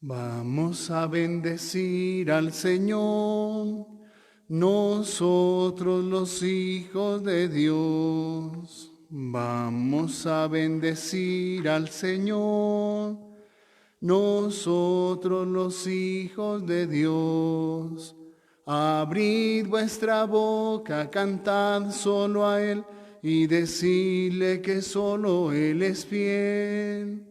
Vamos a bendecir al Señor, nosotros los hijos de Dios. Vamos a bendecir al Señor, nosotros los hijos de Dios. Abrid vuestra boca, cantad solo a Él, y decidle que solo Él es fiel.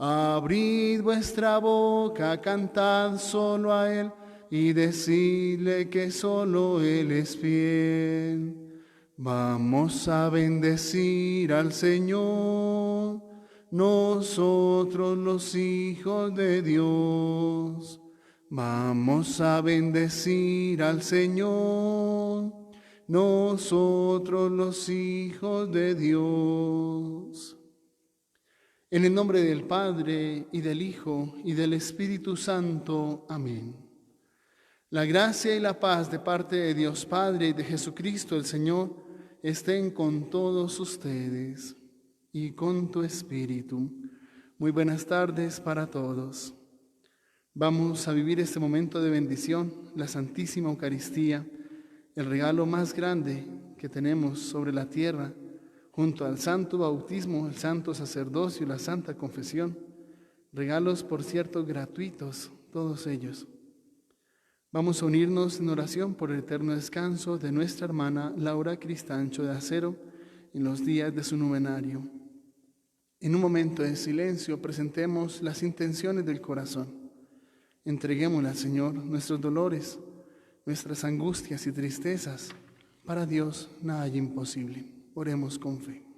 Abrid vuestra boca, cantad solo a Él, y decidle que solo Él es fiel. Vamos a bendecir al Señor, nosotros los hijos de Dios. Vamos a bendecir al Señor, nosotros los hijos de Dios. En el nombre del Padre, y del Hijo, y del Espíritu Santo. Amén. La gracia y la paz de parte de Dios Padre y de Jesucristo el Señor estén con todos ustedes y con tu espíritu. Muy buenas tardes para todos. Vamos a vivir este momento de bendición, la Santísima Eucaristía, el regalo más grande que tenemos sobre la tierra, junto al santo bautismo, el santo sacerdocio y la santa confesión. Regalos, por cierto, gratuitos, todos ellos. Vamos a unirnos en oración por el eterno descanso de nuestra hermana Laura Cristancho de Acero en los días de su novenario. En un momento de silencio presentemos las intenciones del corazón. Entreguémosle al Señor nuestros dolores, nuestras angustias y tristezas. Para Dios nada hay imposible. Oremos con fe.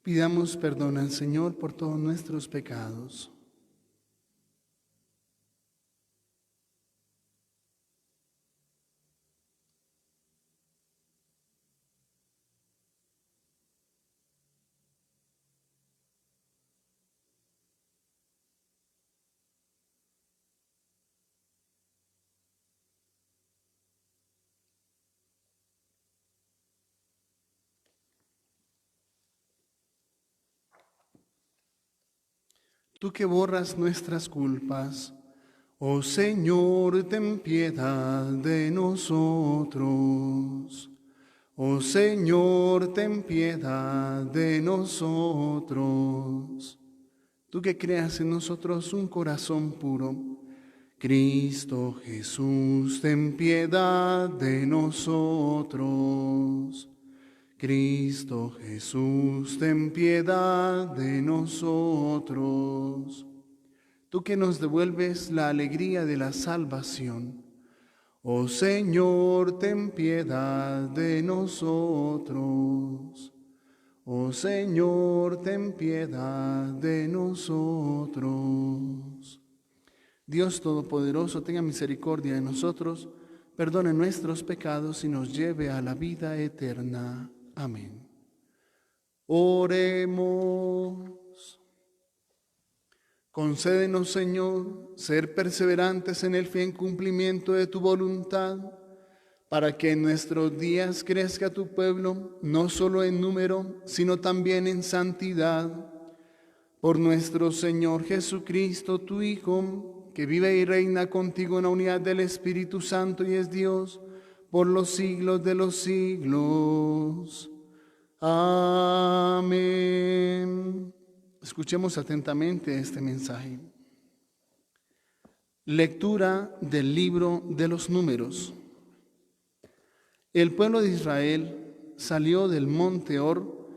Pidamos perdón al Señor por todos nuestros pecados. Tú que borras nuestras culpas, oh Señor, ten piedad de nosotros. Oh Señor, ten piedad de nosotros. Tú que creas en nosotros un corazón puro, Cristo Jesús, ten piedad de nosotros. Cristo Jesús, ten piedad de nosotros. Tú que nos devuelves la alegría de la salvación, oh Señor, ten piedad de nosotros. Oh Señor, ten piedad de nosotros. Dios Todopoderoso, tenga misericordia de nosotros, perdone nuestros pecados y nos lleve a la vida eterna. Amén. Oremos. Concédenos, Señor, ser perseverantes en el fiel cumplimiento de tu voluntad, para que en nuestros días crezca tu pueblo, no solo en número, sino también en santidad. Por nuestro Señor Jesucristo, tu Hijo, que vive y reina contigo en la unidad del Espíritu Santo y es Dios, por los siglos de los siglos. Amén. Escuchemos atentamente este mensaje. Lectura del libro de los Números. El pueblo de Israel salió del monte Hor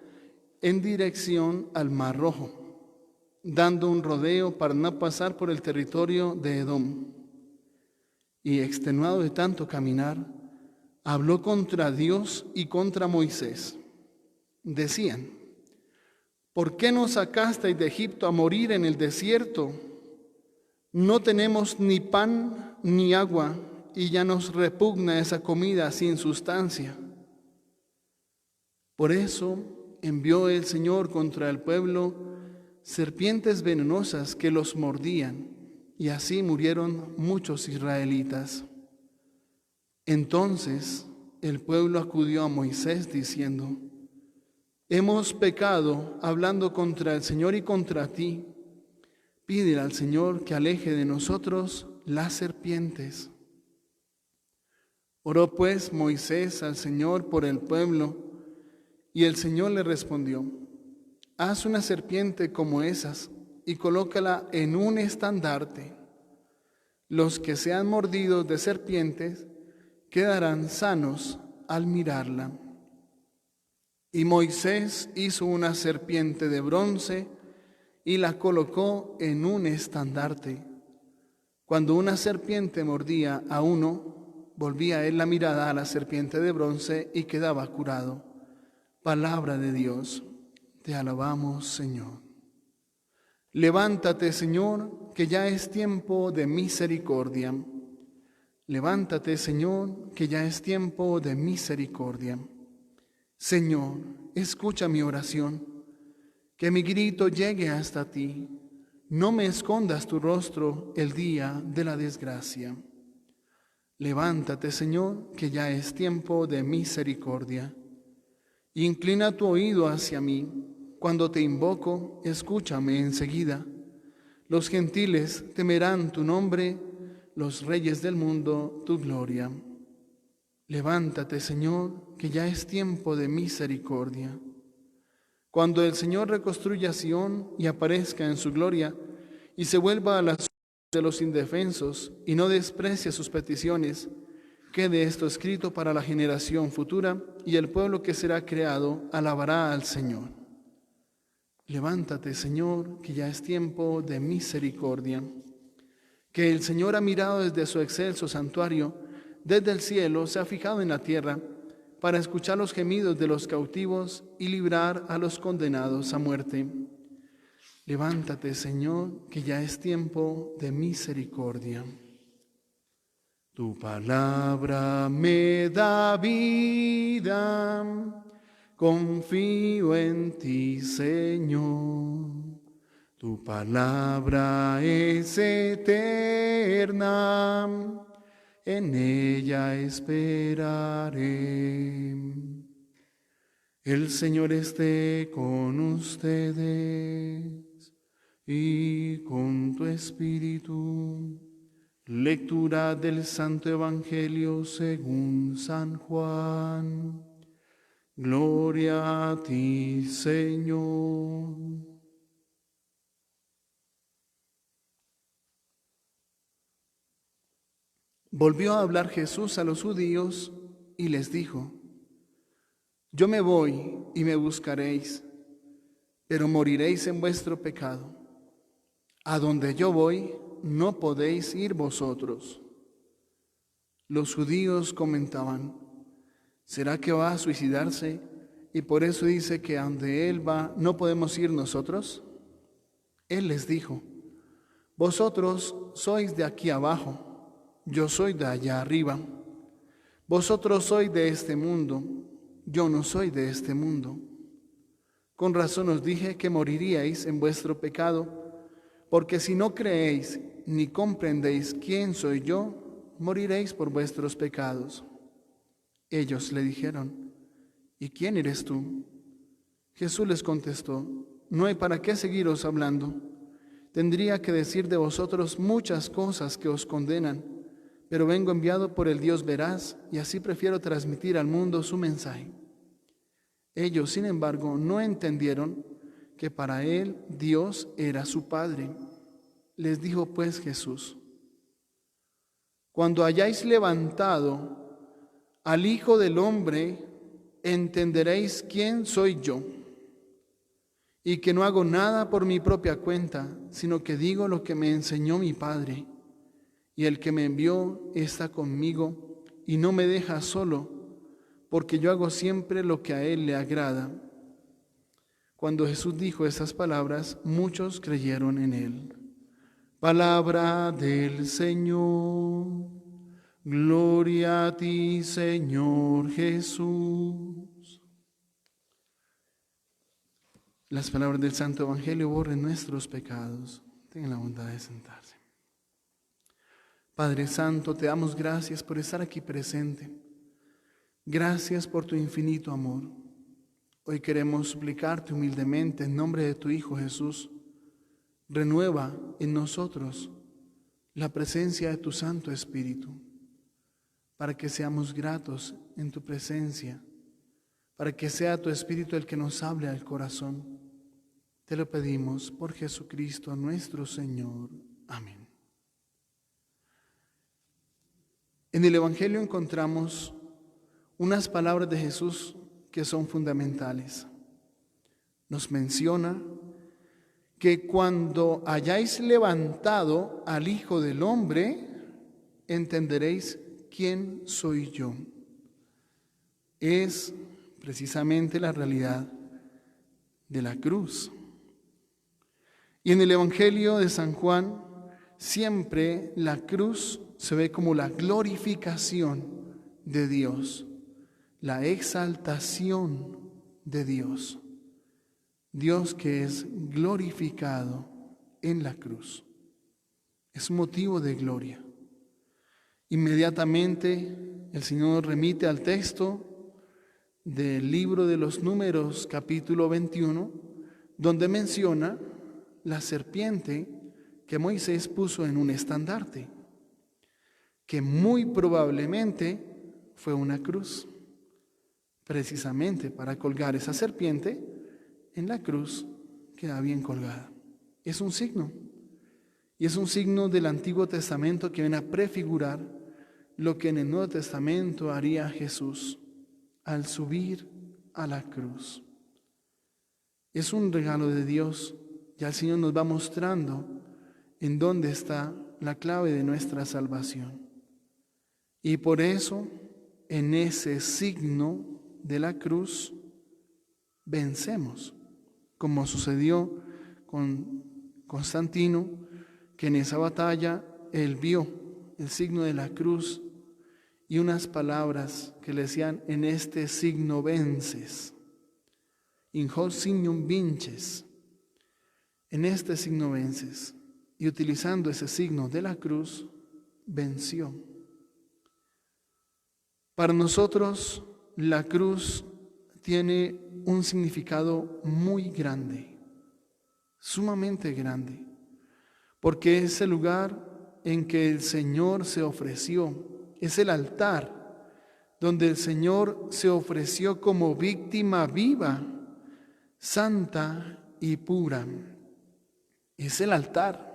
en dirección al Mar Rojo, dando un rodeo para no pasar por el territorio de Edom. Y extenuado de tanto caminar, habló contra Dios y contra Moisés. Decían: ¿por qué nos sacasteis de Egipto a morir en el desierto? No tenemos ni pan ni agua, y ya nos repugna esa comida sin sustancia. Por eso envió el Señor contra el pueblo serpientes venenosas que los mordían, y así murieron muchos israelitas. Entonces el pueblo acudió a Moisés diciendo: hemos pecado hablando contra el Señor y contra ti. Pídele al Señor que aleje de nosotros las serpientes. Oró pues Moisés al Señor por el pueblo, y el Señor le respondió: haz una serpiente como esas y colócala en un estandarte. Los que sean mordidos de serpientes quedarán sanos al mirarla. Y Moisés hizo una serpiente de bronce y la colocó en un estandarte. Cuando una serpiente mordía a uno, volvía él la mirada a la serpiente de bronce y quedaba curado. Palabra de Dios. Te alabamos, Señor. Levántate, Señor, que ya es tiempo de misericordia. Levántate, Señor, que ya es tiempo de misericordia. Señor, escucha mi oración, que mi grito llegue hasta ti. No me escondas tu rostro el día de la desgracia. Levántate, Señor, que ya es tiempo de misericordia. Inclina tu oído hacia mí. Cuando te invoco, escúchame enseguida. Los gentiles temerán tu nombre, los reyes del mundo tu gloria. Levántate, Señor, que ya es tiempo de misericordia. Cuando el Señor reconstruya Sión y aparezca en su gloria, y se vuelva a las de los indefensos, y no desprecie sus peticiones, quede esto escrito para la generación futura, y el pueblo que será creado alabará al Señor. Levántate, Señor, que ya es tiempo de misericordia. Que el Señor ha mirado desde su excelso santuario, desde el cielo se ha fijado en la tierra, para escuchar los gemidos de los cautivos y librar a los condenados a muerte. Levántate, Señor, que ya es tiempo de misericordia. Tu palabra me da vida, confío en ti, Señor. Tu palabra es eterna, en ella esperaré. El Señor esté con ustedes y con tu espíritu. Lectura del Santo Evangelio según San Juan. Gloria a ti, Señor. Volvió a hablar Jesús a los judíos y les dijo: yo me voy y me buscaréis, pero moriréis en vuestro pecado. A donde yo voy, no podéis ir vosotros. Los judíos comentaban: ¿será que va a suicidarse y por eso dice que a donde él va no podemos ir nosotros? Él les dijo: vosotros sois de aquí abajo, yo soy de allá arriba. Vosotros sois de este mundo, yo no soy de este mundo. Con razón os dije que moriríais en vuestro pecado, porque si no creéis ni comprendéis quién soy yo, moriréis por vuestros pecados. Ellos le dijeron: ¿y quién eres tú? Jesús les contestó: no hay para qué seguiros hablando. Tendría que decir de vosotros muchas cosas que os condenan, pero vengo enviado por el Dios veraz, y así prefiero transmitir al mundo su mensaje. Ellos, sin embargo, no entendieron que para él Dios era su Padre. Les dijo pues Jesús: cuando hayáis levantado al Hijo del Hombre, entenderéis quién soy yo, y que no hago nada por mi propia cuenta, sino que digo lo que me enseñó mi Padre. Y el que me envió está conmigo y no me deja solo, porque yo hago siempre lo que a él le agrada. Cuando Jesús dijo estas palabras, muchos creyeron en él. Palabra del Señor. Gloria a ti, Señor Jesús. Las palabras del Santo Evangelio borren nuestros pecados. Tengan la bondad de sentarse. Padre Santo, te damos gracias por estar aquí presente. Gracias por tu infinito amor. Hoy queremos suplicarte humildemente en nombre de tu Hijo Jesús. Renueva en nosotros la presencia de tu Santo Espíritu, para que seamos gratos en tu presencia, para que sea tu Espíritu el que nos hable al corazón. Te lo pedimos por Jesucristo nuestro Señor. Amén. En el Evangelio encontramos unas palabras de Jesús que son fundamentales. Nos menciona que cuando hayáis levantado al Hijo del Hombre, entenderéis quién soy yo. Es precisamente la realidad de la cruz. Y en el Evangelio de San Juan, siempre la cruz se ve como la glorificación de Dios, la exaltación de Dios. Dios que es glorificado en la cruz. Es motivo de gloria. Inmediatamente el Señor remite al texto del libro de los Números, capítulo 21, donde menciona la serpiente que Moisés puso en un estandarte, que muy probablemente fue una cruz, precisamente para colgar esa serpiente en la cruz queda bien colgada. Es un signo, y es un signo del Antiguo Testamento que viene a prefigurar lo que en el Nuevo Testamento haría Jesús al subir a la cruz. Es un regalo de Dios. Ya el Señor nos va mostrando en dónde está la clave de nuestra salvación. Y por eso, en ese signo de la cruz, vencemos, como sucedió con Constantino, que en esa batalla él vio el signo de la cruz y unas palabras que le decían: en este signo vences, in hoc signum vinces, en este signo vences. Y utilizando ese signo de la cruz, venció. Para nosotros, la cruz tiene un significado muy grande, sumamente grande, porque es el lugar en que el Señor se ofreció, es el altar donde el Señor se ofreció como víctima viva, santa y pura. Es el altar.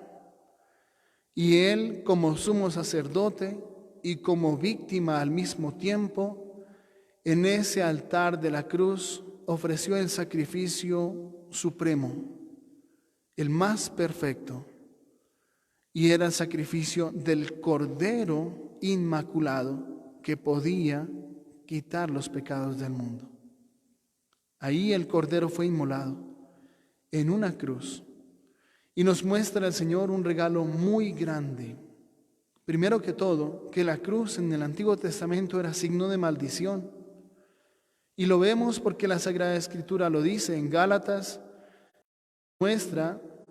Y Él, como sumo sacerdote y como víctima al mismo tiempo, en ese altar de la cruz ofreció el sacrificio supremo, el más perfecto, y era el sacrificio del Cordero Inmaculado que podía quitar los pecados del mundo. Ahí el Cordero fue inmolado en una cruz y nos muestra el Señor un regalo muy grande. Primero que todo, que la cruz en el Antiguo Testamento era signo de maldición. Y lo vemos porque la Sagrada Escritura lo dice en Gálatas, muestra que el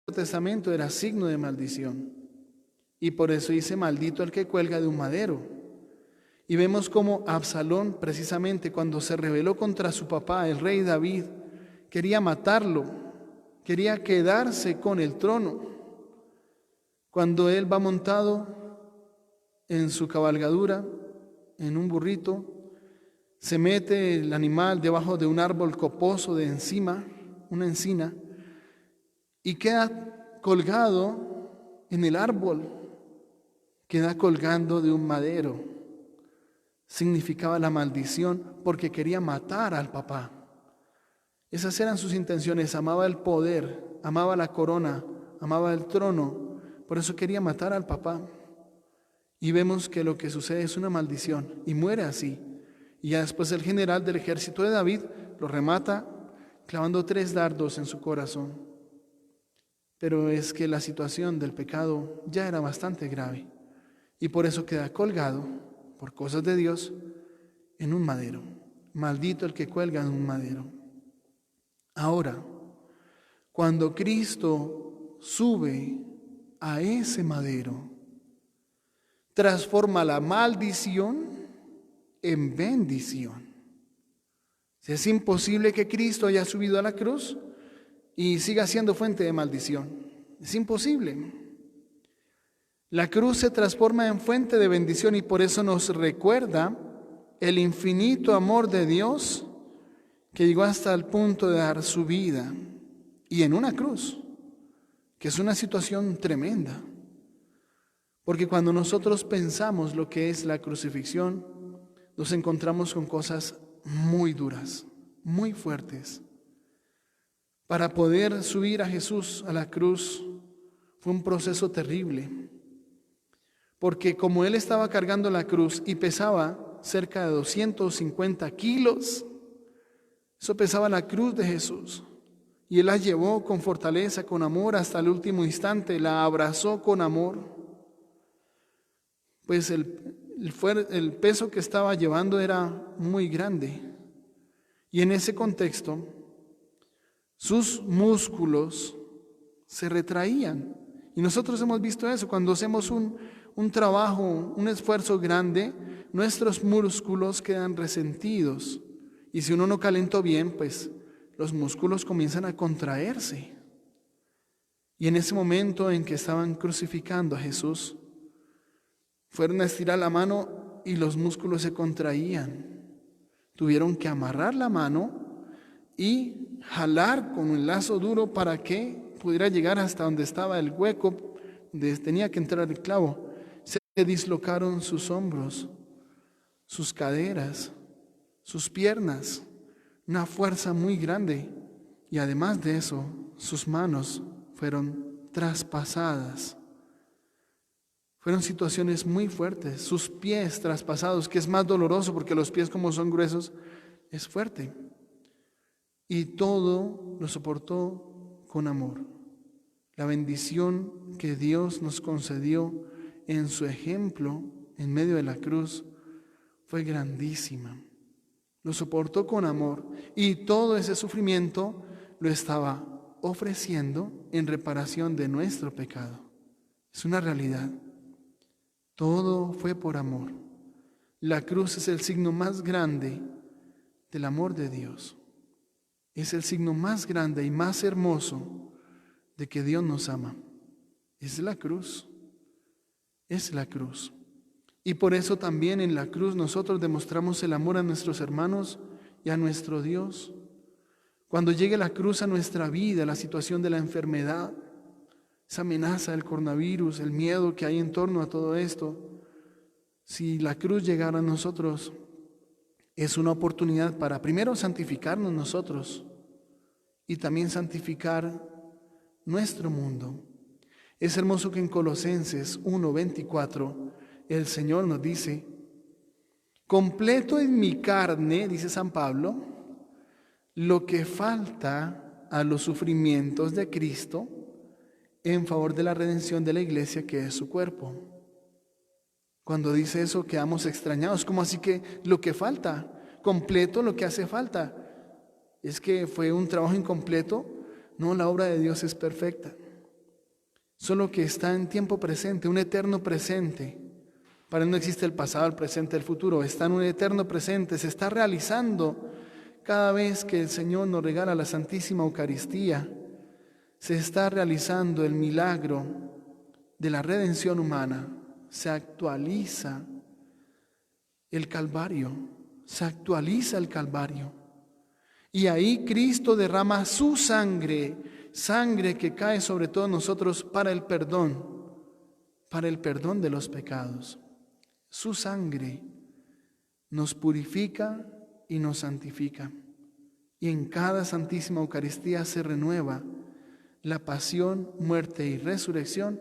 Antiguo Testamento era signo de maldición. Y por eso dice: maldito el que cuelga de un madero. Y vemos cómo Absalón, precisamente cuando se rebeló contra su papá, el rey David, quería matarlo, quería quedarse con el trono. Cuando él va montado en su cabalgadura, en un burrito, se mete el animal debajo de un árbol coposo de encima, una encina, y queda colgado en el árbol, queda colgando de un madero. Significaba la maldición porque quería matar al papá. Esas eran sus intenciones. Amaba el poder, amaba la corona, amaba el trono. Por eso quería matar al papá. Y vemos que lo que sucede es una maldición y muere así. Y ya después el general del ejército de David lo remata clavando 3 dardos en su corazón. Pero es que la situación del pecado ya era bastante grave y por eso queda colgado, por cosas de Dios, en un madero. Maldito el que cuelga en un madero. Ahora, cuando Cristo sube a ese madero, transforma la maldición en bendición. Es imposible que Cristo haya subido a la cruz y siga siendo fuente de maldición. Es imposible. La cruz se transforma en fuente de bendición y por eso nos recuerda el infinito amor de Dios que llegó hasta el punto de dar su vida y en una cruz, que es una situación tremenda. Porque cuando nosotros pensamos lo que es la crucifixión, nos encontramos con cosas muy duras, muy fuertes. Para poder subir a Jesús a la cruz fue un proceso terrible, porque como Él estaba cargando la cruz y pesaba cerca de 250 kilos, eso pesaba la cruz de Jesús, y Él la llevó con fortaleza, con amor hasta el último instante, la abrazó con amor, pues el peso que estaba llevando era muy grande, y en ese contexto sus músculos se retraían. Y nosotros hemos visto eso, cuando hacemos un trabajo, un esfuerzo grande, nuestros músculos quedan resentidos. Y si uno no calentó bien, pues los músculos comienzan a contraerse. Y en ese momento en que estaban crucificando a Jesús, fueron a estirar la mano y los músculos se contraían. Tuvieron que amarrar la mano y jalar con un lazo duro para que pudiera llegar hasta donde estaba el hueco, donde tenía que entrar el clavo. Se dislocaron sus hombros, sus caderas, sus piernas, una fuerza muy grande. Y además de eso, sus manos fueron traspasadas. Fueron situaciones muy fuertes. Sus pies traspasados, que es más doloroso porque los pies como son gruesos, es fuerte. Y todo lo soportó con amor. La bendición que Dios nos concedió en su ejemplo en medio de la cruz fue grandísima. Lo soportó con amor y todo ese sufrimiento lo estaba ofreciendo en reparación de nuestro pecado. Es una realidad. Todo fue por amor. La cruz es el signo más grande del amor de Dios. Es el signo más grande y más hermoso de que Dios nos ama. Es la cruz. Es la cruz. Y por eso también en la cruz nosotros demostramos el amor a nuestros hermanos y a nuestro Dios. Cuando llegue la cruz a nuestra vida, la situación de la enfermedad, esa amenaza del coronavirus, el miedo que hay en torno a todo esto, si la cruz llegara a nosotros, es una oportunidad para primero santificarnos nosotros y también santificar nuestro mundo. Es hermoso que en Colosenses 1:24 el Señor nos dice: completo en mi carne, dice San Pablo, lo que falta a los sufrimientos de Cristo en favor de la redención de la iglesia, que es su cuerpo. Cuando dice eso quedamos extrañados. ¿Cómo así que lo que falta? Completo lo que hace falta. ¿Es que fue un trabajo incompleto? No, la obra de Dios es perfecta. Solo que está en tiempo presente, un eterno presente. Para él no existe el pasado, el presente, el futuro. Está en un eterno presente. Se está realizando cada vez que el Señor nos regala la Santísima Eucaristía. Se está realizando el milagro de la redención humana. Se actualiza el Calvario. Se actualiza el Calvario. Y ahí Cristo derrama su sangre, sangre que cae sobre todos nosotros para el perdón de los pecados. Su sangre nos purifica y nos santifica. Y en cada Santísima Eucaristía se renueva la pasión, muerte y resurrección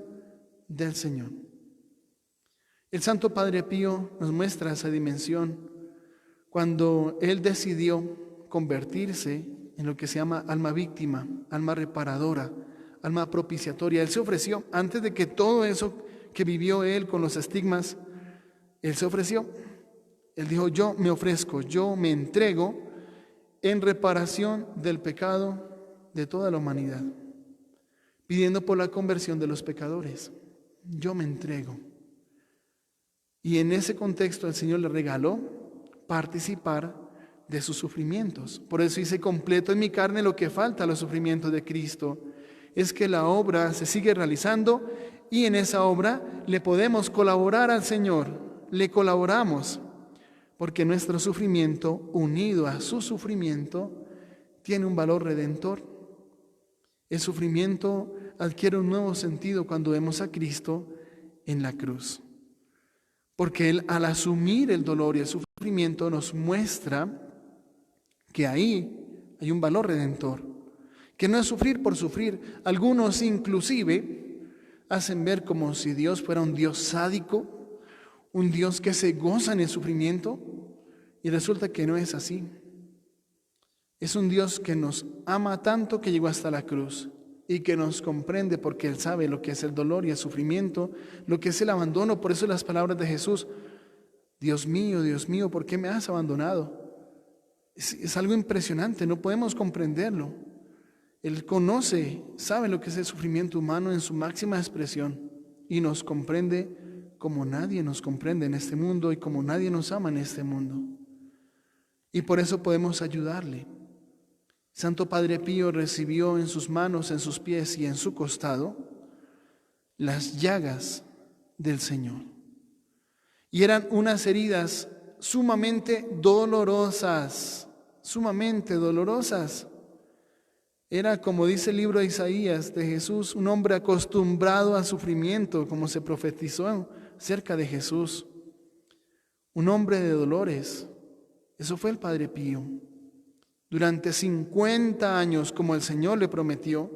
del Señor. El Santo Padre Pío nos muestra esa dimensión cuando él decidió convertirse en lo que se llama alma víctima, alma reparadora, alma propiciatoria. Él se ofreció, antes de que todo eso que vivió él con los estigmas, él se ofreció. Él dijo, yo me ofrezco, yo me entrego en reparación del pecado de toda la humanidad, pidiendo por la conversión de los pecadores. Yo me entrego. Y en ese contexto el Señor le regaló participar de sus sufrimientos. Por eso dice, completo en mi carne lo que falta a los sufrimientos de Cristo. Es que la obra se sigue realizando y en esa obra le podemos colaborar al Señor. Le colaboramos porque nuestro sufrimiento, unido a su sufrimiento, tiene un valor redentor. El sufrimiento adquiere un nuevo sentido cuando vemos a Cristo en la cruz. Porque Él, al asumir el dolor y el sufrimiento, nos muestra que ahí hay un valor redentor, que no es sufrir por sufrir. Algunos inclusive hacen ver como si Dios fuera un Dios sádico, un Dios que se goza en el sufrimiento, y resulta que no es así. Es un Dios que nos ama tanto que llegó hasta la cruz y que nos comprende porque Él sabe lo que es el dolor y el sufrimiento, lo que es el abandono. Por eso las palabras de Jesús, Dios mío, ¿por qué me has abandonado? Es algo impresionante, no podemos comprenderlo. Él conoce, sabe lo que es el sufrimiento humano en su máxima expresión y nos comprende como nadie nos comprende en este mundo y como nadie nos ama en este mundo. Y por eso podemos ayudarle. Santo Padre Pío recibió en sus manos, en sus pies y en su costado las llagas del Señor. Y eran unas heridas sumamente dolorosas, sumamente dolorosas. Era, como dice el libro de Isaías de Jesús, un hombre acostumbrado al sufrimiento, como se profetizó cerca de Jesús. Un hombre de dolores. Eso fue el Padre Pío. Durante 50 años, como el Señor le prometió,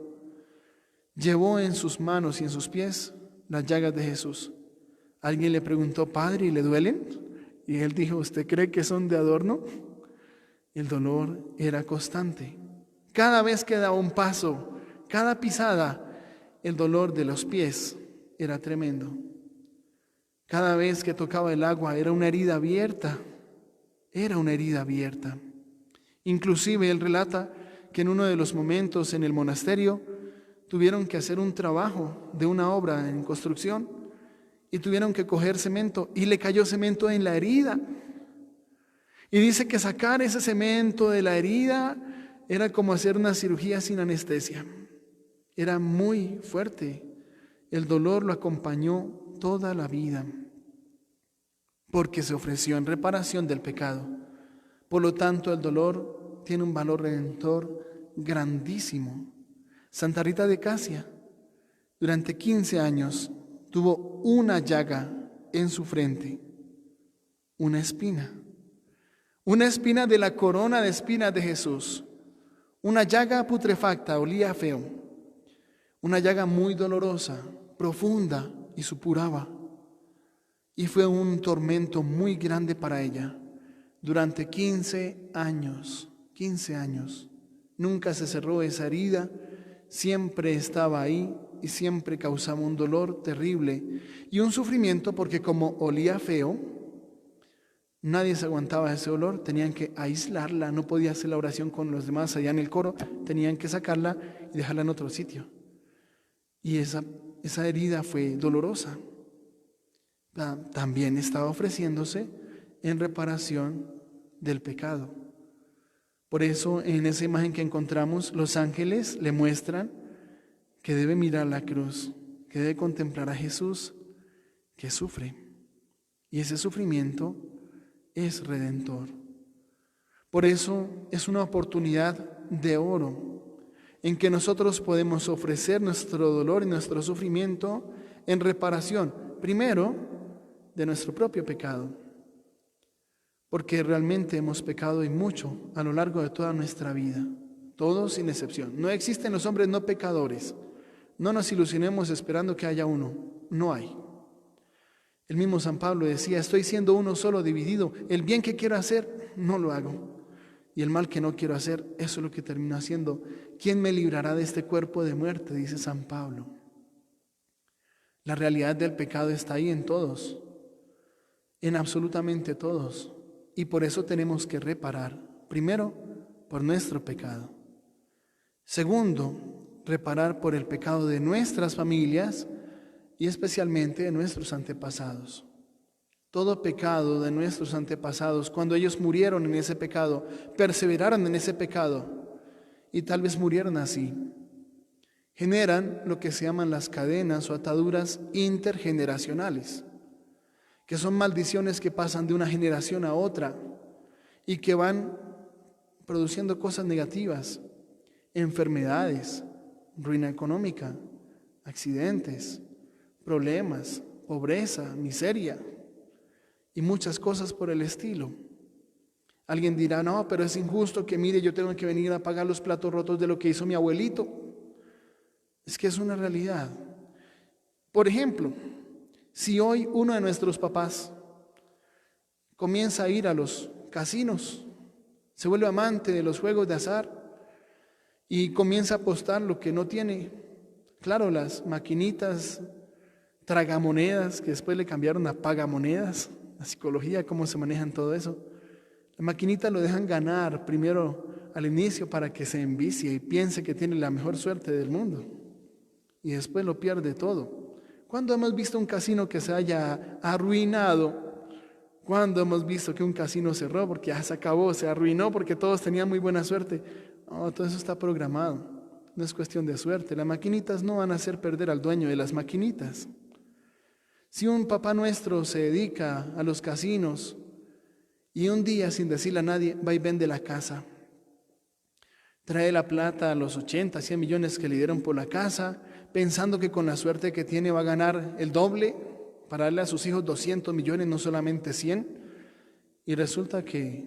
llevó en sus manos y en sus pies las llagas de Jesús. Alguien le preguntó, Padre, ¿y le duelen? Y él dijo, ¿usted cree que son de adorno? El dolor era constante. Cada vez que daba un paso, cada pisada, el dolor de los pies era tremendo. Cada vez que tocaba el agua era una herida abierta. Era una herida abierta. Inclusive él relata que en uno de los momentos en el monasterio tuvieron que hacer un trabajo de una obra en construcción y tuvieron que coger cemento y le cayó cemento en la herida. Y dice que sacar ese cemento de la herida era como hacer una cirugía sin anestesia. Era muy fuerte. El dolor lo acompañó toda la vida porque se ofreció en reparación del pecado. Por lo tanto, el dolor tiene un valor redentor grandísimo. Santa Rita de Casia, durante 15 años, tuvo una llaga en su frente, una espina de la corona de espinas de Jesús, una llaga putrefacta, olía feo, una llaga muy dolorosa, profunda y supuraba. Y fue un tormento muy grande para ella. Durante 15 años, nunca se cerró esa herida, siempre estaba ahí y siempre causaba un dolor terrible y un sufrimiento porque como olía feo, nadie se aguantaba ese olor, tenían que aislarla, no podía hacer la oración con los demás allá en el coro, tenían que sacarla y dejarla en otro sitio. Y esa herida fue dolorosa. También estaba ofreciéndose en reparación del pecado. Por eso en esa imagen que encontramos, los ángeles le muestran que debe mirar la cruz, que debe contemplar a Jesús que sufre. Y ese sufrimiento es redentor. Por eso es una oportunidad de oro en que nosotros podemos ofrecer nuestro dolor y nuestro sufrimiento en reparación, primero, de nuestro propio pecado. porque realmente hemos pecado y mucho a lo largo de toda nuestra vida, todos sin excepción. No existen los hombres no pecadores. No nos ilusionemos esperando que haya uno, no hay. El mismo San Pablo decía, estoy siendo uno solo dividido, el bien que quiero hacer, no lo hago. Y el mal que no quiero hacer, eso es lo que termino haciendo. ¿Quién me librará de este cuerpo de muerte?, dice San Pablo. La realidad del pecado está ahí en todos, en absolutamente todos. Y por eso tenemos que reparar. Primero, por nuestro pecado. Segundo, reparar por el pecado de nuestras familias y especialmente de nuestros antepasados. Todo pecado de nuestros antepasados, cuando ellos murieron en ese pecado, perseveraron en ese pecado y tal vez murieron así, generan lo que se llaman las cadenas o ataduras intergeneracionales, que son maldiciones que pasan de una generación a otra y que van produciendo cosas negativas, enfermedades, ruina económica, accidentes, problemas, pobreza, miseria y muchas cosas por el estilo. Alguien dirá, no, pero es injusto que mire, yo tengo que venir a pagar los platos rotos de lo que hizo mi abuelito. Es que es una realidad. Por ejemplo, si hoy uno de nuestros papás comienza a ir a los casinos, se vuelve amante de los juegos de azar y comienza a apostar lo que no tiene, claro, las maquinitas tragamonedas, que después le cambiaron a pagamonedas, la psicología, cómo se manejan todo eso. La maquinita lo dejan ganar primero al inicio para que se envicie y piense que tiene la mejor suerte del mundo y después lo pierde todo. ¿Cuándo hemos visto un casino que se haya arruinado? ¿Cuándo hemos visto que un casino cerró porque ya se acabó, se arruinó porque todos tenían muy buena suerte? No, todo eso está programado, no es cuestión de suerte. Las maquinitas no van a hacer perder al dueño de las maquinitas. Si un papá nuestro se dedica a los casinos y un día, sin decirle a nadie, va y vende la casa, trae la plata a los 80, 100 millones que le dieron por la casa, pensando que con la suerte que tiene va a ganar el doble para darle a sus hijos 200 millones, no solamente 100, y resulta que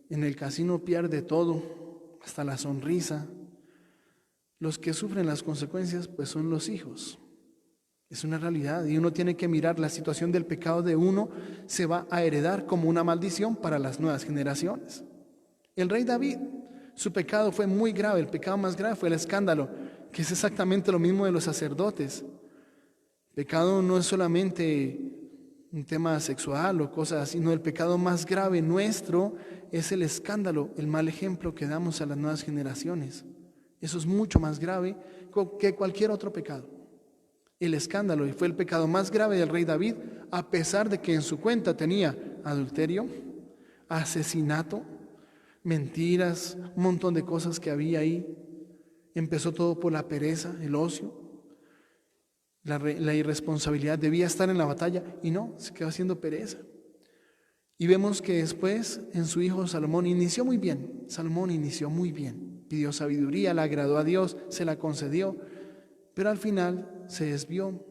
en el casino pierde todo, hasta la sonrisa. Los que sufren las consecuencias pues son los hijos. Es una realidad y uno tiene que mirar la situación del pecado de uno, se va a heredar como una maldición para las nuevas generaciones. El rey David, su pecado fue muy grave, el pecado más grave fue el escándalo, que es exactamente lo mismo de los sacerdotes. Pecado no es solamente un tema sexual o cosas así, no, el pecado más grave nuestro es el escándalo, el mal ejemplo que damos a las nuevas generaciones. Eso es mucho más grave que cualquier otro pecado. El escándalo, y fue el pecado más grave del rey David, a pesar de que en su cuenta tenía adulterio, asesinato, mentiras, un montón de cosas que había ahí. Empezó todo por la pereza, el ocio, la irresponsabilidad. Debía estar en la batalla y no, se quedó haciendo pereza. Y vemos que después en su hijo Salomón inició muy bien. Salomón inició muy bien, pidió sabiduría, la agradó a Dios, se la concedió, pero al final se desvió.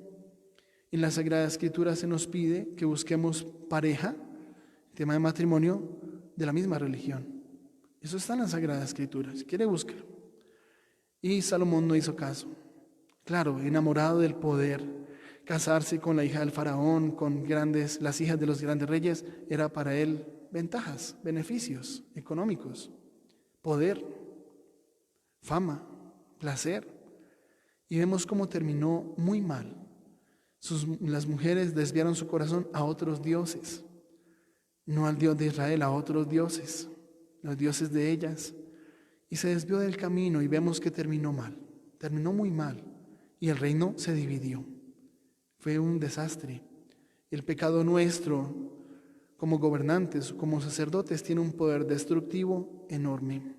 En la Sagrada Escritura se nos pide que busquemos pareja, tema de matrimonio, de la misma religión. Eso está en la Sagrada Escritura, si quiere búsquelo. Y Salomón no hizo caso. Claro, enamorado del poder, casarse con la hija del faraón, con las hijas de los grandes reyes, era para él ventajas, beneficios económicos, poder, fama, placer. Y vemos cómo terminó muy mal. Las mujeres desviaron su corazón a otros dioses, no al Dios de Israel, a otros dioses, los dioses de ellas. Y se desvió del camino y vemos que terminó mal, terminó muy mal. Y el reino se dividió. Fue un desastre. El pecado nuestro, como gobernantes, como sacerdotes, tiene un poder destructivo enorme,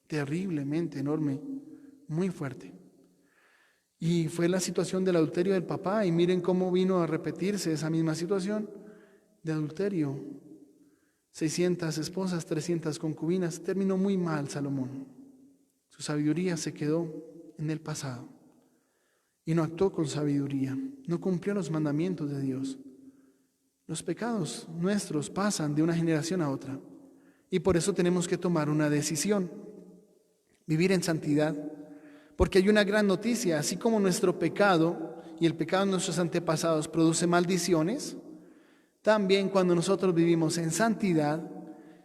terriblemente enorme, muy fuerte. Y fue la situación del adulterio del papá, y miren cómo vino a repetirse esa misma situación de adulterio. 600 esposas, 300 concubinas, terminó muy mal Salomón. Su sabiduría se quedó en el pasado y no actuó con sabiduría, no cumplió los mandamientos de Dios. Los pecados nuestros pasan de una generación a otra. Y por eso tenemos que tomar una decisión, vivir en santidad. Porque hay una gran noticia, así como nuestro pecado y el pecado de nuestros antepasados produce maldiciones, también cuando nosotros vivimos en santidad,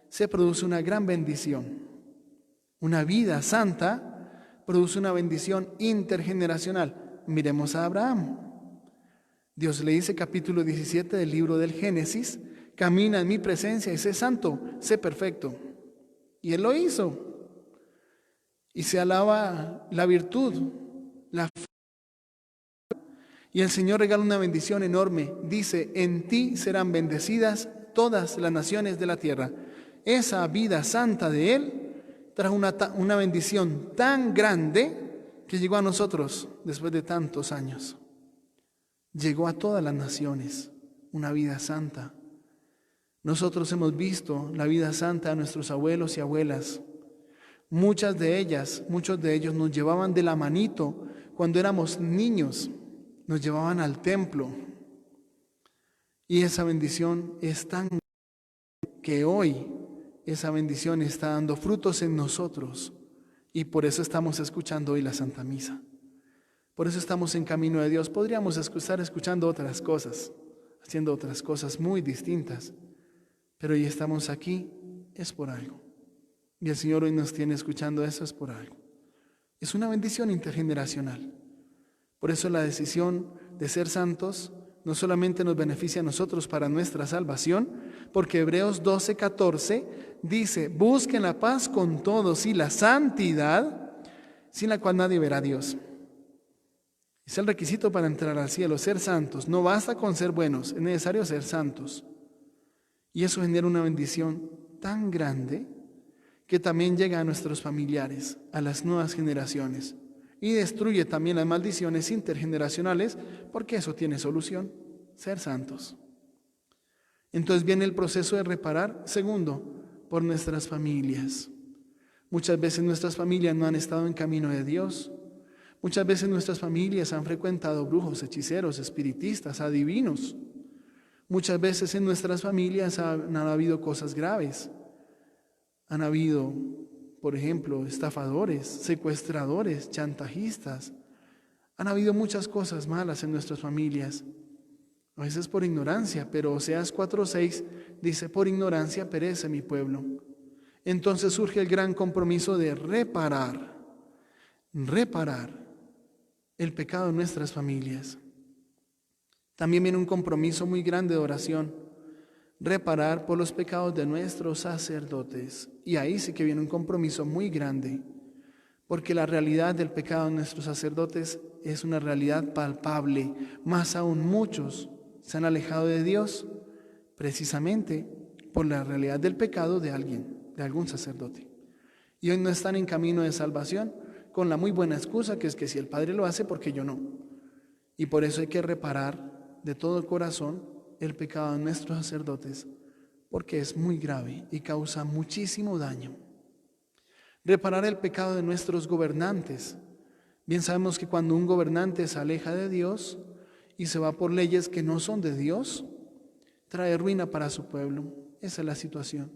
se produce una gran bendición. Una vida santa produce una bendición intergeneracional. Miremos a Abraham. Dios le dice, capítulo 17 del libro del Génesis, camina en mi presencia y sé santo, sé perfecto. Y él lo hizo. Y se alaba la virtud, la fe. Y el Señor regala una bendición enorme. Dice, en ti serán bendecidas todas las naciones de la tierra. Esa vida santa de Él trajo una bendición tan grande que llegó a nosotros después de tantos años. Llegó a todas las naciones, una vida santa. Nosotros hemos visto la vida santa de nuestros abuelos y abuelas. Muchos de ellos nos llevaban de la manito cuando éramos niños, nos llevaban al templo. Y esa bendición es tan grande que hoy esa bendición está dando frutos en nosotros. Y por eso estamos escuchando hoy la Santa Misa. Por eso estamos en camino de Dios. Podríamos estar escuchando otras cosas, haciendo otras cosas muy distintas. Pero hoy estamos aquí, es por algo. Y el Señor hoy nos tiene escuchando eso, es por algo. Es una bendición intergeneracional. Por eso la decisión de ser santos no solamente nos beneficia a nosotros para nuestra salvación, porque Hebreos 12:14 dice, busquen la paz con todos y la santidad, sin la cual nadie verá a Dios. Es el requisito para entrar al cielo, ser santos. No basta con ser buenos, es necesario ser santos. Y eso genera una bendición tan grande que también llega a nuestros familiares, a las nuevas generaciones. Y destruye también las maldiciones intergeneracionales, porque eso tiene solución, ser santos. Entonces viene el proceso de reparar, segundo, por nuestras familias. Muchas veces nuestras familias no han estado en camino de Dios. Muchas veces nuestras familias han frecuentado brujos, hechiceros, espiritistas, adivinos. Muchas veces en nuestras familias han habido cosas graves. Han habido, por ejemplo, estafadores, secuestradores, chantajistas. Han habido muchas cosas malas en nuestras familias. A veces por ignorancia, pero Oseas 4:6 dice, por ignorancia perece mi pueblo. Entonces surge el gran compromiso de reparar el pecado de nuestras familias. También viene un compromiso muy grande de oración, reparar por los pecados de nuestros sacerdotes. Y ahí sí que viene un compromiso muy grande, porque la realidad del pecado de nuestros sacerdotes es una realidad palpable. Más aún muchos se han alejado de Dios precisamente por la realidad del pecado de algún sacerdote. Y hoy no están en camino de salvación con la muy buena excusa que es que si el Padre lo hace, ¿por qué yo no? Y por eso hay que reparar de todo corazón el pecado de nuestros sacerdotes, porque es muy grave y causa muchísimo daño. Reparar el pecado de nuestros gobernantes. Bien sabemos que cuando un gobernante se aleja de Dios y se va por leyes que no son de Dios, trae ruina para su pueblo. Esa es la situación.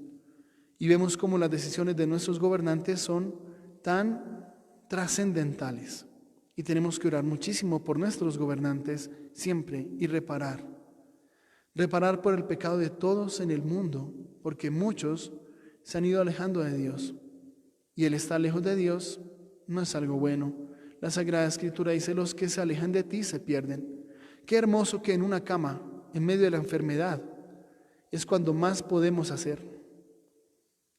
Y vemos cómo las decisiones de nuestros gobernantes son tan trascendentales. Y tenemos que orar muchísimo por nuestros gobernantes siempre y reparar. Reparar por el pecado de todos en el mundo, porque muchos se han ido alejando de Dios. Y el estar lejos de Dios no es algo bueno. La Sagrada Escritura dice, los que se alejan de ti se pierden. Qué hermoso que en una cama, en medio de la enfermedad, es cuando más podemos hacer.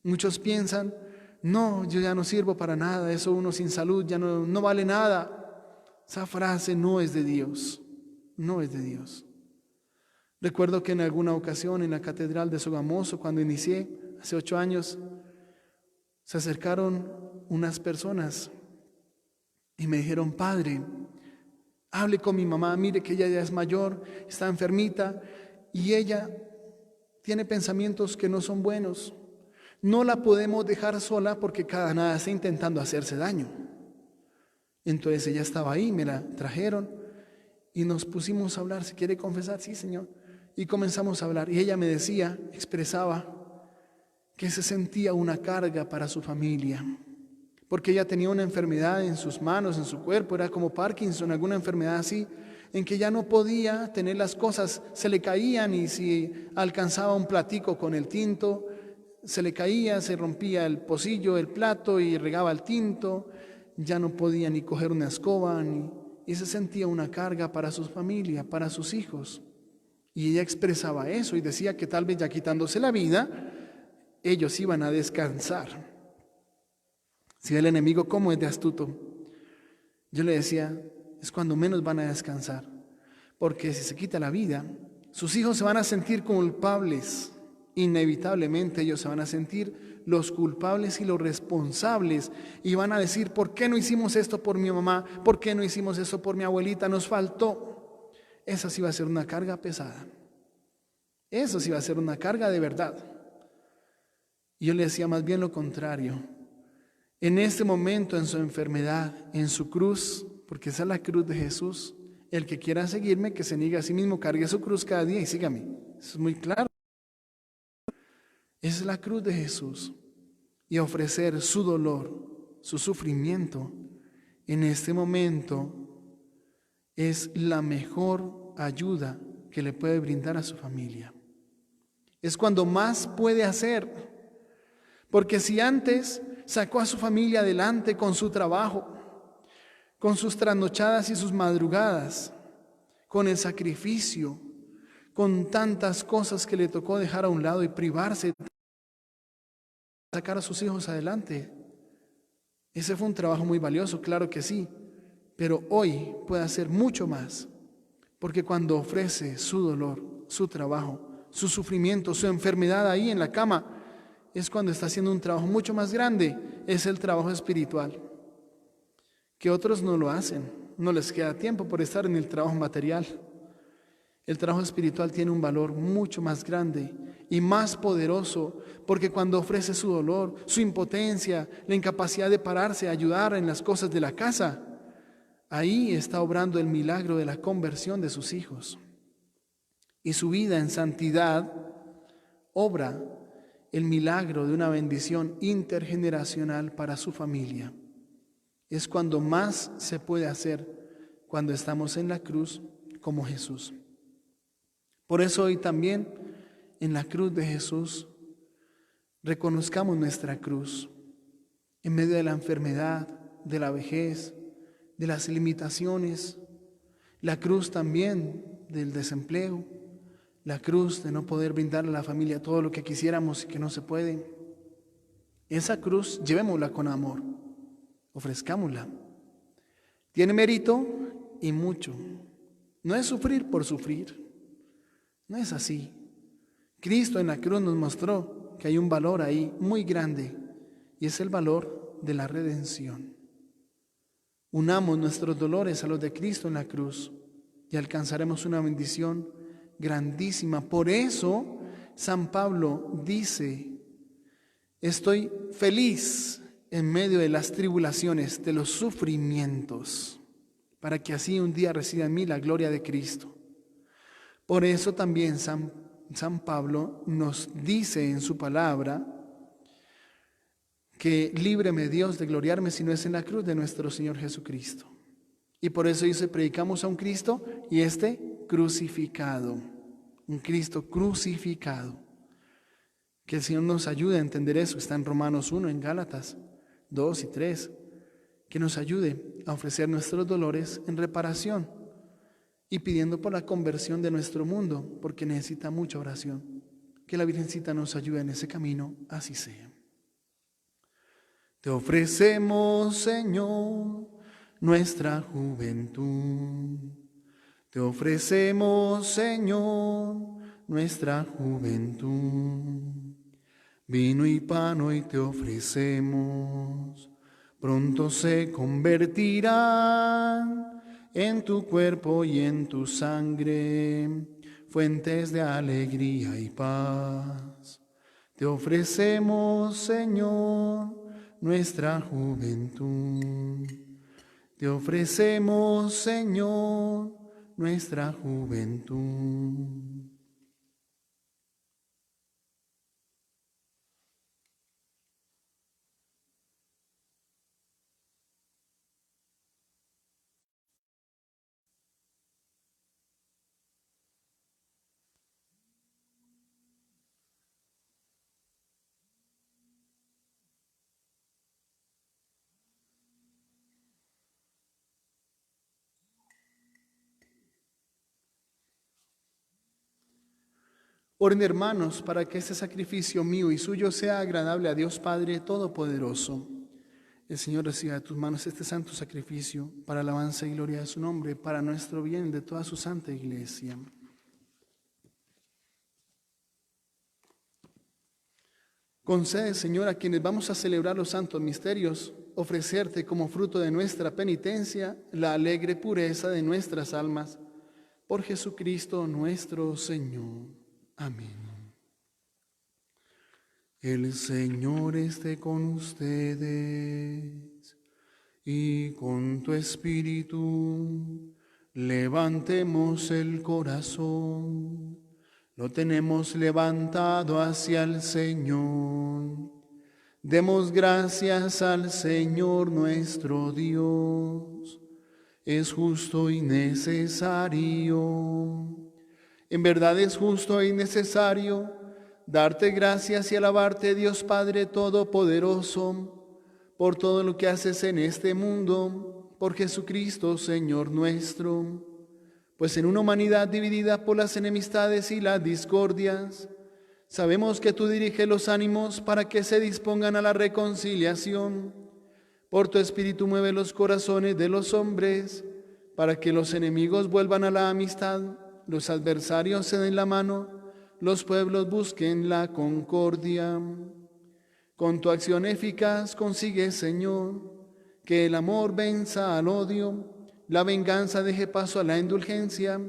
Muchos piensan, no, yo ya no sirvo para nada, eso uno sin salud ya no vale nada. Esa frase no es de Dios, no es de Dios. Recuerdo que en alguna ocasión en la Catedral de Sogamoso, cuando inicié, hace 8 años, se acercaron unas personas y me dijeron, Padre, hable con mi mamá, mire que ella ya es mayor, está enfermita y ella tiene pensamientos que no son buenos. No la podemos dejar sola porque cada nada está intentando hacerse daño. Entonces ella estaba ahí, me la trajeron y nos pusimos a hablar. ¿Se quiere confesar? Sí, Señor. Y comenzamos a hablar. Y ella me decía, expresaba, que se sentía una carga para su familia, porque ella tenía una enfermedad en sus manos, en su cuerpo, era como Parkinson, alguna enfermedad así, en que ya no podía tener las cosas, se le caían, y si alcanzaba un platico con el tinto, se le caía, se rompía el pocillo, el plato y regaba el tinto, ya no podía ni coger una escoba, y se sentía una carga para su familia, para sus hijos. Y ella expresaba eso y decía que tal vez ya quitándose la vida, ellos iban a descansar. Si el enemigo cómo es de astuto, yo le decía, es cuando menos van a descansar, porque si se quita la vida, sus hijos se van a sentir culpables, inevitablemente ellos se van a sentir los culpables y los responsables, y van a decir, ¿por qué no hicimos esto por mi mamá? ¿Por qué no hicimos esto por mi abuelita? Nos faltó. Esa sí va a ser una carga pesada, eso sí va a ser una carga de verdad. Y yo le decía más bien lo contrario. En este momento, en su enfermedad, en su cruz, porque esa es la cruz de Jesús, el que quiera seguirme, que se niegue a sí mismo, cargue su cruz cada día y sígame. Eso es muy claro. Esa es la cruz de Jesús. Y ofrecer su dolor, su sufrimiento, en este momento es la mejor ayuda que le puede brindar a su familia. Es cuando más puede hacer. Porque si antes sacó a su familia adelante con su trabajo, con sus trasnochadas y sus madrugadas, con el sacrificio, con tantas cosas que le tocó dejar a un lado y privarse de sacar a sus hijos adelante, ese fue un trabajo muy valioso, claro que sí, pero hoy puede hacer mucho más, porque cuando ofrece su dolor, su trabajo, su sufrimiento, su enfermedad ahí en la cama, es cuando está haciendo un trabajo mucho más grande, es el trabajo espiritual, que otros no lo hacen, no les queda tiempo por estar en el trabajo material. El trabajo espiritual tiene un valor mucho más grande y más poderoso, porque cuando ofrece su dolor, su impotencia, la incapacidad de pararse a ayudar en las cosas de la casa, ahí está obrando el milagro de la conversión de sus hijos. Y su vida en santidad obra el milagro de una bendición intergeneracional para su familia. Es cuando más se puede hacer cuando estamos en la cruz como Jesús. Por eso hoy también en la cruz de Jesús reconozcamos nuestra cruz en medio de la enfermedad, de la vejez, de las limitaciones, la cruz también del desempleo, la cruz de no poder brindarle a la familia todo lo que quisiéramos y que no se puede. Esa cruz llevémosla con amor, ofrezcámosla. Tiene mérito y mucho. No es sufrir por sufrir, no es así. Cristo en la cruz nos mostró que hay un valor ahí muy grande y es el valor de la redención. Unamos nuestros dolores a los de Cristo en la cruz y alcanzaremos una bendición grandísima. Por eso San Pablo dice, estoy feliz en medio de las tribulaciones, de los sufrimientos, para que así un día resida en mí la gloria de Cristo. Por eso también San Pablo nos dice en su palabra que líbreme Dios de gloriarme si no es en la cruz de nuestro Señor Jesucristo. Y por eso dice, predicamos a un Cristo y crucificado, un Cristo crucificado. Que el Señor nos ayude a entender eso, está en Romanos 1, en Gálatas 2 y 3, que nos ayude a ofrecer nuestros dolores en reparación y pidiendo por la conversión de nuestro mundo, porque necesita mucha oración. Que la Virgencita nos ayude en ese camino, así sea. Te ofrecemos, Señor, nuestra juventud. Te ofrecemos, Señor, nuestra juventud. Vino y pan hoy te ofrecemos, pronto se convertirán en tu cuerpo y en tu sangre, fuentes de alegría y paz. Te ofrecemos, Señor, nuestra juventud. Te ofrecemos, Señor, nuestra juventud. Oren, hermanos, para que este sacrificio mío y suyo sea agradable a Dios Padre Todopoderoso. El Señor reciba de tus manos este santo sacrificio para alabanza y gloria de su nombre, para nuestro bien de toda su santa Iglesia. Concede, Señor, a quienes vamos a celebrar los santos misterios, ofrecerte como fruto de nuestra penitencia la alegre pureza de nuestras almas. Por Jesucristo nuestro Señor. Amén. El Señor esté con ustedes y con tu espíritu. Levantemos el corazón. Lo tenemos levantado hacia el Señor. Demos gracias al Señor nuestro Dios. Es justo y necesario. En verdad es justo y necesario darte gracias y alabarte, Dios Padre Todopoderoso, por todo lo que haces en este mundo, por Jesucristo, Señor nuestro. Pues en una humanidad dividida por las enemistades y las discordias, sabemos que tú diriges los ánimos para que se dispongan a la reconciliación. Por tu Espíritu mueve los corazones de los hombres, para que los enemigos vuelvan a la amistad, los adversarios se den la mano, los pueblos busquen la concordia. Con tu acción eficaz consigue, Señor, que el amor venza al odio, la venganza deje paso a la indulgencia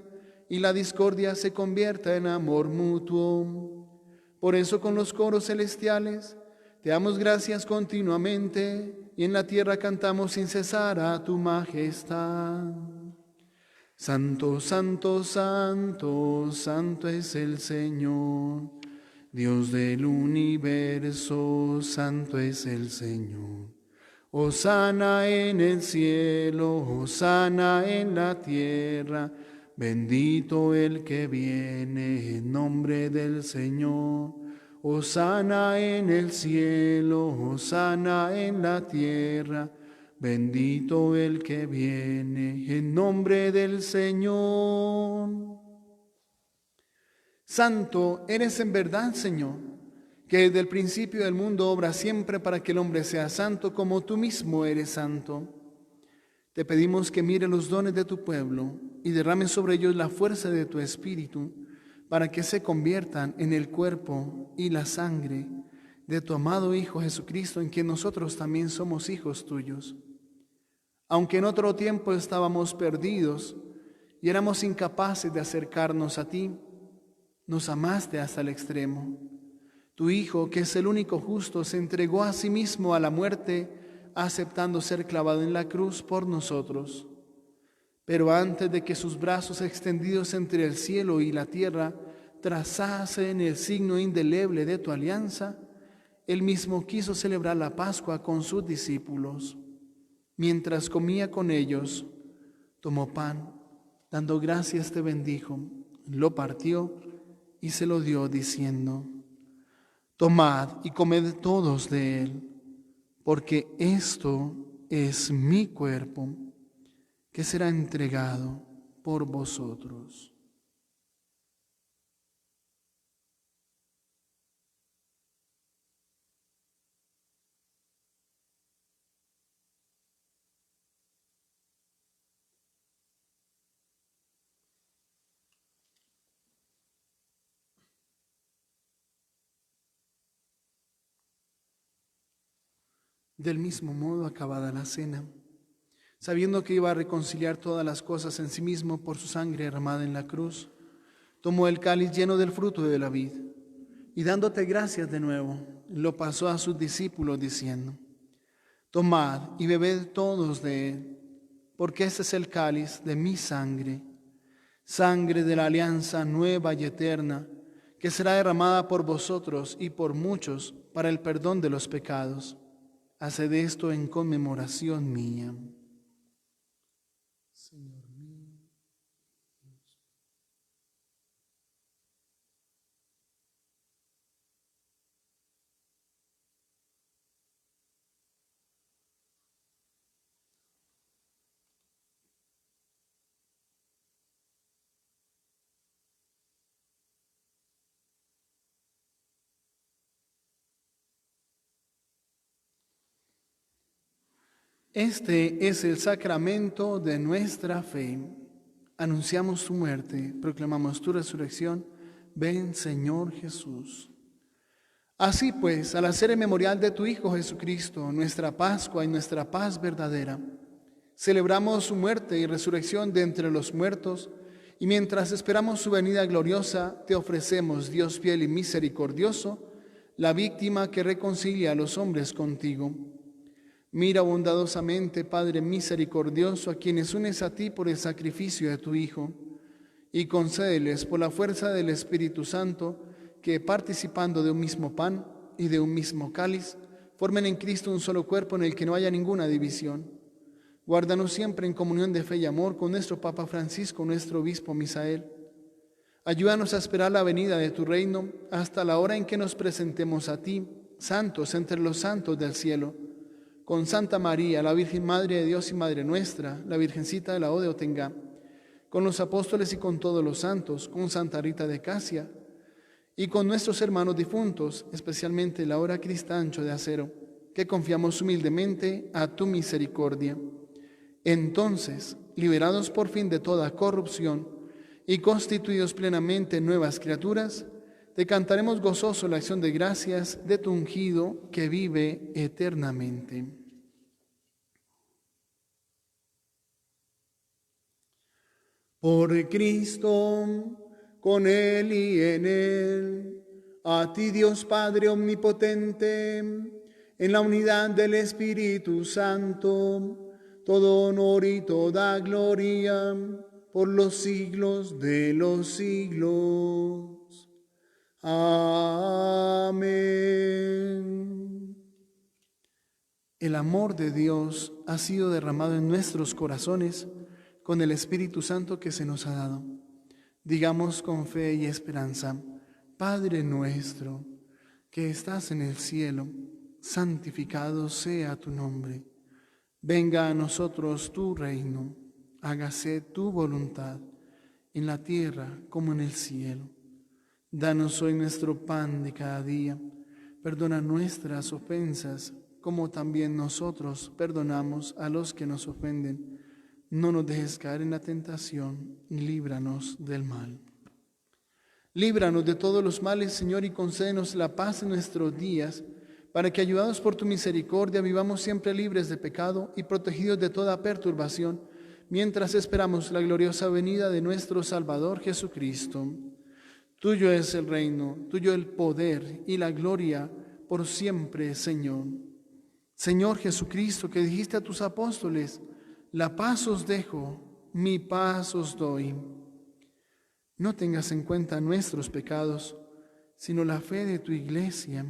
y la discordia se convierta en amor mutuo. Por eso con los coros celestiales te damos gracias continuamente y en la tierra cantamos sin cesar a tu majestad. Santo, santo, santo, santo es el Señor, Dios del universo, santo es el Señor. Hosana en el cielo, hosana en la tierra, bendito el que viene en nombre del Señor. Hosana en el cielo, hosana en la tierra, bendito el que viene en nombre del Señor. Santo eres en verdad, Señor, que desde el principio del mundo obra siempre para que el hombre sea santo como tú mismo eres santo. Te pedimos que mire los dones de tu pueblo y derrame sobre ellos la fuerza de tu Espíritu para que se conviertan en el cuerpo y la sangre de tu amado Hijo Jesucristo, en quien nosotros también somos hijos tuyos. Aunque en otro tiempo estábamos perdidos y éramos incapaces de acercarnos a ti, nos amaste hasta el extremo. Tu Hijo, que es el único justo, se entregó a sí mismo a la muerte, aceptando ser clavado en la cruz por nosotros. Pero antes de que sus brazos extendidos entre el cielo y la tierra trazasen el signo indeleble de tu alianza, Él mismo quiso celebrar la Pascua con sus discípulos. Mientras comía con ellos, tomó pan, dando gracias te bendijo, lo partió y se lo dio diciendo: tomad y comed todos de él, porque esto es mi cuerpo, que será entregado por vosotros. Del mismo modo, acabada la cena, sabiendo que iba a reconciliar todas las cosas en sí mismo por su sangre derramada en la cruz, tomó el cáliz lleno del fruto de la vid y dándote gracias de nuevo, lo pasó a sus discípulos diciendo: tomad y bebed todos de él, porque este es el cáliz de mi sangre, sangre de la alianza nueva y eterna, que será derramada por vosotros y por muchos para el perdón de los pecados. Haced esto en conmemoración mía. Señor mío, Dios. Este es el sacramento de nuestra fe. Anunciamos tu muerte, proclamamos tu resurrección. Ven, Señor Jesús. Así pues, al hacer el memorial de tu Hijo Jesucristo, nuestra Pascua y nuestra paz verdadera, celebramos su muerte y resurrección de entre los muertos, y mientras esperamos su venida gloriosa, te ofrecemos, Dios fiel y misericordioso, la víctima que reconcilia a los hombres contigo. Mira bondadosamente, Padre misericordioso, a quienes unes a ti por el sacrificio de tu Hijo, y concédeles por la fuerza del Espíritu Santo que, participando de un mismo pan y de un mismo cáliz, formen en Cristo un solo cuerpo en el que no haya ninguna división. Guárdanos siempre en comunión de fe y amor con nuestro Papa Francisco, nuestro Obispo Misael. Ayúdanos a esperar la venida de tu reino hasta la hora en que nos presentemos a ti, santos entre los santos del cielo, con Santa María, la Virgen Madre de Dios y Madre nuestra, la Virgencita de la O de Otengá, con los apóstoles y con todos los santos, con Santa Rita de Casia, y con nuestros hermanos difuntos, especialmente Laura Cristancho de Acero, que confiamos humildemente a tu misericordia. Entonces, liberados por fin de toda corrupción y constituidos plenamente nuevas criaturas, te cantaremos gozoso la acción de gracias de tu ungido que vive eternamente. Por Cristo, con Él y en Él, a ti Dios Padre Omnipotente, en la unidad del Espíritu Santo, todo honor y toda gloria, por los siglos de los siglos. Amén. El amor de Dios ha sido derramado en nuestros corazones con el Espíritu Santo que se nos ha dado. Digamos con fe y esperanza: Padre nuestro, que estás en el cielo, santificado sea tu nombre. Venga a nosotros tu reino, hágase tu voluntad, en la tierra como en el cielo. Danos hoy nuestro pan de cada día. Perdona nuestras ofensas, como también nosotros perdonamos a los que nos ofenden. No nos dejes caer en la tentación, y líbranos del mal. Líbranos de todos los males, Señor, y concédenos la paz en nuestros días, para que, ayudados por tu misericordia, vivamos siempre libres de pecado y protegidos de toda perturbación, mientras esperamos la gloriosa venida de nuestro Salvador Jesucristo. Tuyo es el reino, tuyo el poder y la gloria por siempre, Señor. Señor Jesucristo, que dijiste a tus apóstoles: la paz os dejo, mi paz os doy. No tengas en cuenta nuestros pecados, sino la fe de tu Iglesia,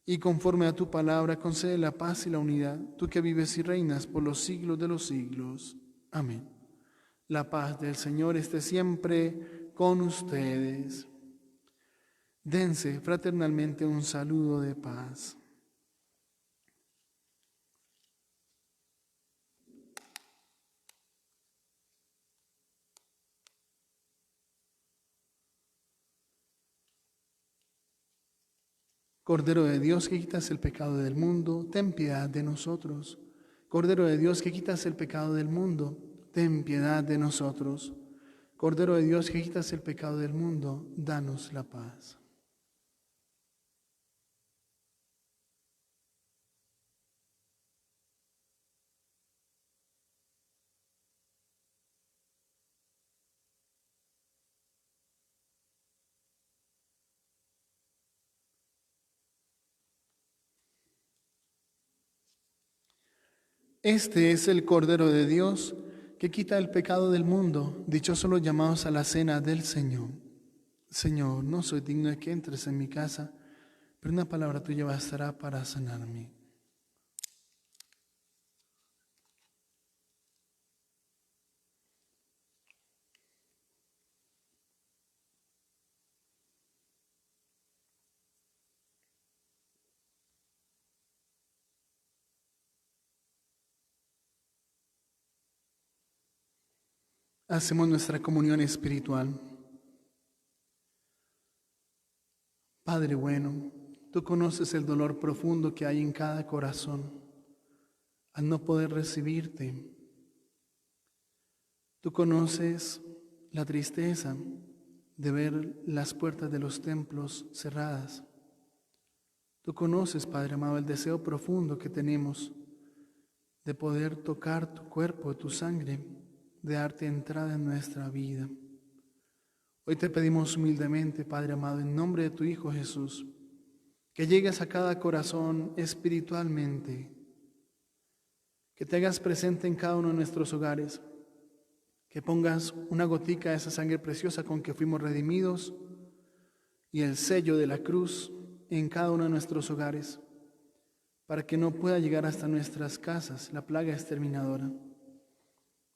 y conforme a tu palabra concede la paz y la unidad, tú que vives y reinas por los siglos de los siglos. Amén. La paz del Señor esté siempre con ustedes. Dense fraternalmente un saludo de paz. Cordero de Dios, que quitas el pecado del mundo, ten piedad de nosotros. Cordero de Dios, que quitas el pecado del mundo, ten piedad de nosotros. Cordero de Dios, que quitas el pecado del mundo, danos la paz. Este es el Cordero de Dios que quita el pecado del mundo. Dichosos los llamados a la cena del Señor. Señor, no soy digno de que entres en mi casa, pero una palabra tuya bastará para sanarme. Hacemos nuestra comunión espiritual. Padre bueno, tú conoces el dolor profundo que hay en cada corazón. al no poder recibirte. Tú conoces la tristeza de ver las puertas de los templos cerradas. Tú conoces, Padre amado, el deseo profundo que tenemos de poder tocar tu cuerpo, tu sangre, de darte entrada en nuestra vida. Hoy te pedimos humildemente, Padre amado, en nombre de tu Hijo Jesús, que llegues a cada corazón espiritualmente, que te hagas presente en cada uno de nuestros hogares, que pongas una gotica de esa sangre preciosa con que fuimos redimidos y el sello de la cruz en cada uno de nuestros hogares, para que no pueda llegar hasta nuestras casas la plaga exterminadora.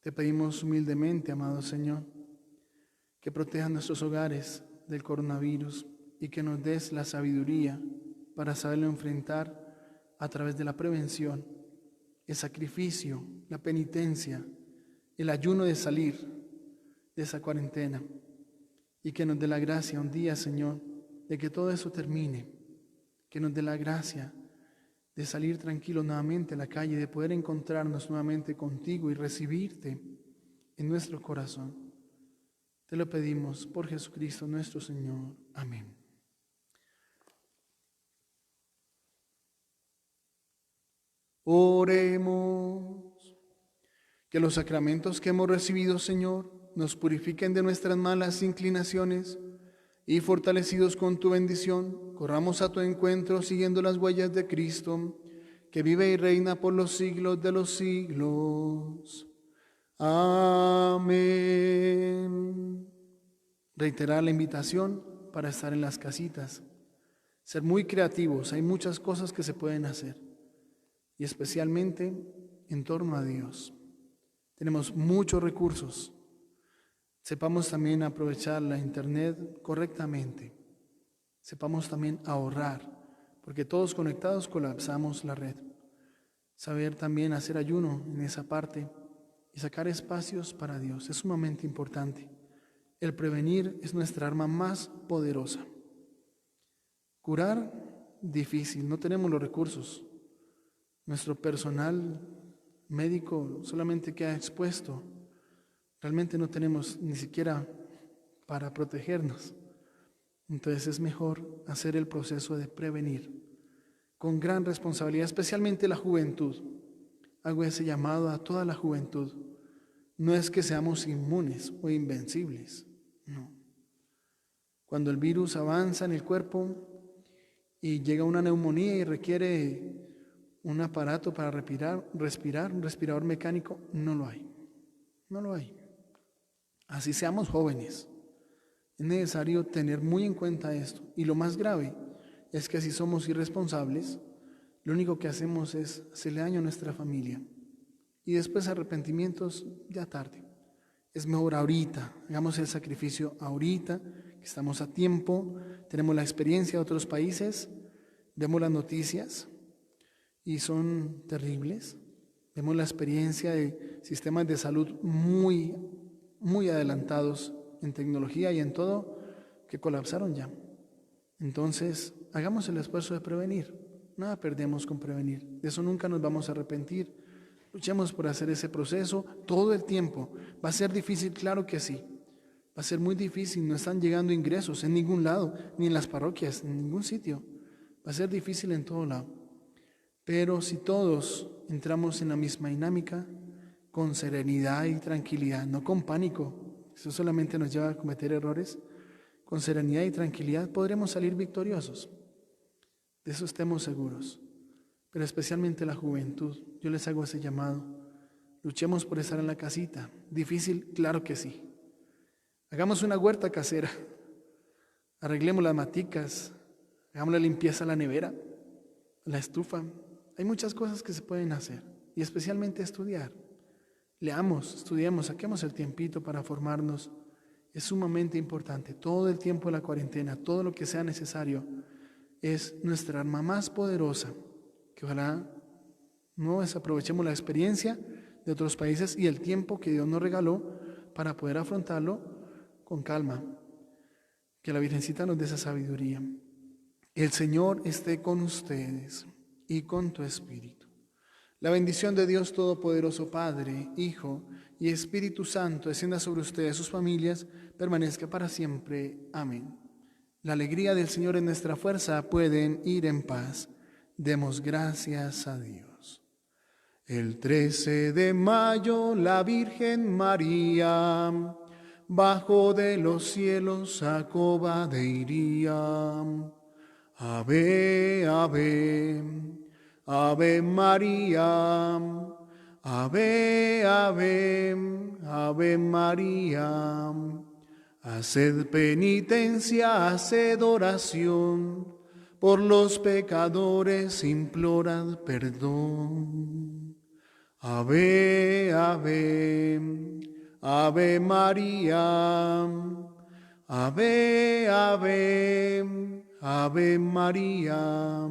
Te pedimos humildemente, amado Señor, que protejas nuestros hogares del coronavirus y que nos des la sabiduría para saberlo enfrentar a través de la prevención, el sacrificio, la penitencia, el ayuno de salir de esa cuarentena, y que nos dé la gracia un día, Señor, de que todo eso termine, que nos dé la gracia de salir tranquilos nuevamente a la calle, de poder encontrarnos nuevamente contigo y recibirte en nuestro corazón. Te lo pedimos por Jesucristo nuestro Señor. Amén. Oremos. Que los sacramentos que hemos recibido, Señor, nos purifiquen de nuestras malas inclinaciones y fortalecidos con tu bendición, corramos a tu encuentro siguiendo las huellas de Cristo, que vive y reina por los siglos de los siglos. Amén. Reiterar la invitación para estar en las casitas, ser muy creativos, hay muchas cosas que se pueden hacer, y especialmente en torno a Dios. Tenemos muchos recursos. Sepamos también aprovechar la internet correctamente. Sepamos también ahorrar, porque todos conectados colapsamos la red. Saber también hacer ayuno en esa parte y sacar espacios para Dios es sumamente importante. El prevenir es nuestra arma más poderosa. Curar, difícil, no tenemos los recursos. Nuestro personal médico solamente queda expuesto. Realmente no tenemos ni siquiera para protegernos. Entonces es mejor hacer el proceso de prevenir con gran responsabilidad, especialmente la juventud. Hago ese llamado a toda la juventud. No es que seamos inmunes o invencibles, no. Cuando el virus avanza en el cuerpo y llega una neumonía y requiere un aparato para respirar, un respirador mecánico, no lo hay. No lo hay. Así seamos jóvenes. Es necesario tener muy en cuenta esto. Y lo más grave es que si somos irresponsables, lo único que hacemos es hacerle daño a nuestra familia. Y después arrepentimientos ya tarde. Es mejor ahorita, hagamos el sacrificio ahorita, que estamos a tiempo, tenemos la experiencia de otros países, vemos las noticias y son terribles. Vemos la experiencia de sistemas de salud muy adelantados en tecnología y en todo, que colapsaron ya. Entonces, hagamos el esfuerzo de prevenir. Nada perdemos con prevenir. De eso nunca nos vamos a arrepentir. Luchemos por hacer ese proceso todo el tiempo. ¿Va a ser difícil? Claro que sí. Va a ser muy difícil. No están llegando ingresos en ningún lado, ni en las parroquias, en ningún sitio. Va a ser difícil en todo lado. Pero si todos entramos en la misma dinámica, con serenidad y tranquilidad, no con pánico, eso solamente nos lleva a cometer errores, con serenidad y tranquilidad podremos salir victoriosos. De eso estemos seguros. Pero especialmente la juventud, yo les hago ese llamado. Luchemos por estar en la casita. ¿Difícil? Claro que sí. Hagamos una huerta casera. Arreglemos las maticas. Hagamos la limpieza a la nevera, la estufa. Hay muchas cosas que se pueden hacer. Y especialmente estudiar. Leamos, estudiemos, saquemos el tiempito para formarnos. Es sumamente importante. Todo el tiempo de la cuarentena, todo lo que sea necesario, es nuestra arma más poderosa. Que ojalá no desaprovechemos la experiencia de otros países y el tiempo que Dios nos regaló para poder afrontarlo con calma. Que la Virgencita nos dé esa sabiduría. El Señor esté con ustedes y con tu espíritu. La bendición de Dios Todopoderoso, Padre, Hijo y Espíritu Santo, descienda sobre ustedes, sus familias, permanezca para siempre. Amén. La alegría del Señor es nuestra fuerza, pueden ir en paz. Demos gracias a Dios. El 13 de mayo, la Virgen María bajó de los cielos a coba de Iría. Ave, ave, ave María, ave, ave, ave María. Haced penitencia, haced oración, por los pecadores implorad perdón. Ave, ave, ave María, ave, ave, ave María.